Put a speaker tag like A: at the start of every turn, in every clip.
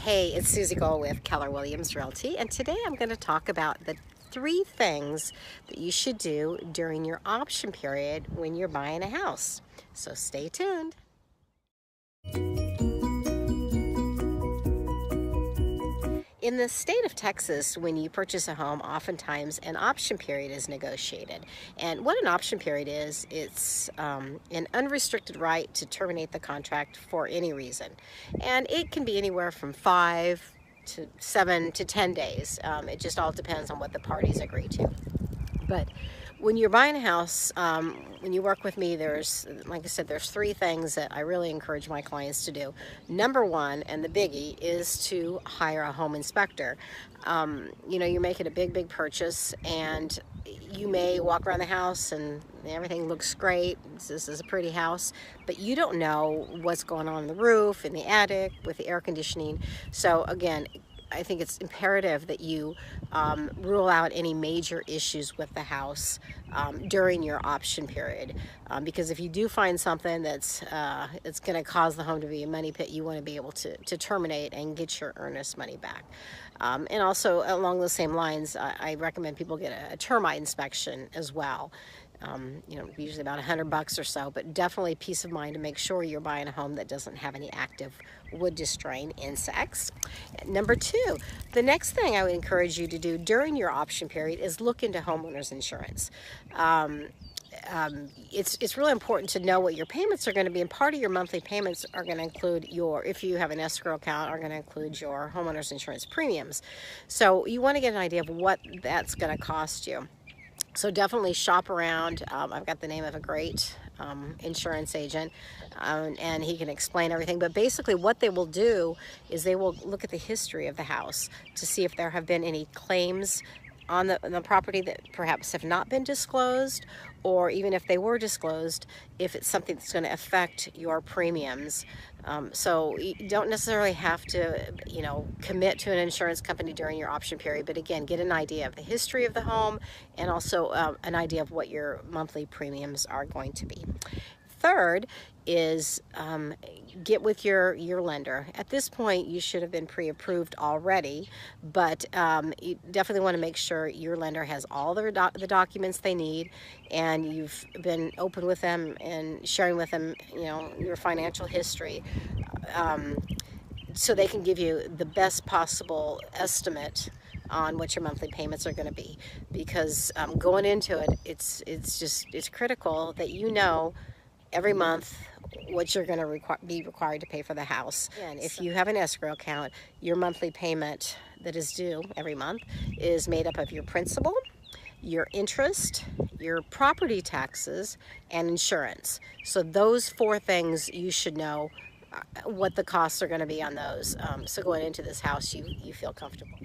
A: Hey, it's Susie Gold with Keller Williams Realty, and today I'm going to talk about the 3 things that you should do during your option period when you're buying a house. So stay tuned. In the state of Texas, when you purchase a home, oftentimes an option period is negotiated. And what an option period is, it's an unrestricted right to terminate the contract for any reason. And it can be anywhere from 5 to 7 to 10 days. It just all depends on what the parties agree to. But when you're buying a house, when you work with me, like I said, there's 3 things that I really encourage my clients to do. Number 1, and the biggie, is to hire a home inspector. You're making a big purchase, and you may walk around the house and everything looks great. This is a pretty house, but you don't know what's going on in the roof, in the attic, with the air conditioning. So again, I think it's imperative that you rule out any major issues with the house during your option period, because if you do find something that's it's going to cause the home to be a money pit, you want to be able to terminate and get your earnest money back. And also along those same lines, I recommend people get a termite inspection as well. Usually about $100 or so, but definitely peace of mind to make sure you're buying a home that doesn't have any active wood destroying insects. Number 2, the next thing I would encourage you to do during your option period is look into homeowners insurance. It's really important to know what your payments are going to be, and part of your monthly payments are going to include if you have an escrow account, are going to include your homeowners insurance premiums. So you want to get an idea of what that's going to cost you. So definitely shop around. I've got the name of a great insurance agent, and he can explain everything. But basically what they will do is they will look at the history of the house to see if there have been any claims on the property that perhaps have not been disclosed, or even if they were disclosed, if it's something that's going to affect your premiums. So you don't necessarily have to, commit to an insurance company during your option period, but again, get an idea of the history of the home and also an idea of what your monthly premiums are going to be. Third is get with your lender. At this point, you should have been pre-approved already, but you definitely want to make sure your lender has all the documents they need, and you've been open with them and sharing with them, your financial history, so they can give you the best possible estimate on what your monthly payments are going to be. Because going into it, it's critical that every month what you're going to be required to pay for the house. And if you have an escrow account, your monthly payment that is due every month is made up of your principal, your interest, your property taxes, and insurance. So those 4 things, you should know what the costs are going to be on those. So going into this house, you feel comfortable.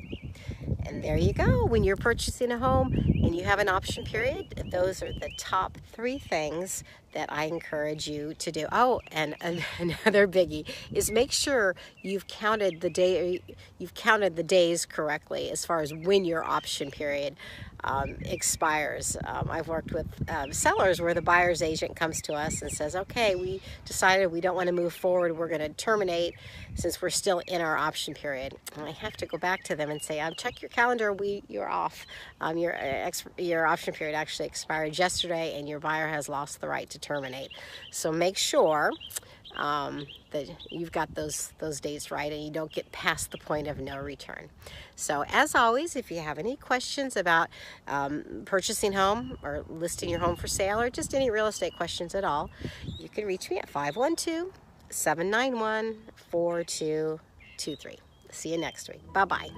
A: And there you go. When you're purchasing a home and you have an option period, those are the top 3 things that I encourage you to do. Oh, and another biggie is make sure you've counted the days correctly as far as when your option period expires. I've worked with sellers where the buyer's agent comes to us and says, okay, we decided we don't want to move forward. We're going to terminate since we're still in our option period. And I have to go back to them and say, check your calendar. You're off. Your option period actually expired yesterday, and your buyer has lost the right to terminate. So make sure that you've got those dates right and you don't get past the point of no return. So as always, if you have any questions about purchasing home or listing your home for sale, or just any real estate questions at all, you can reach me at 512-791-4223. See you next week. Bye-bye.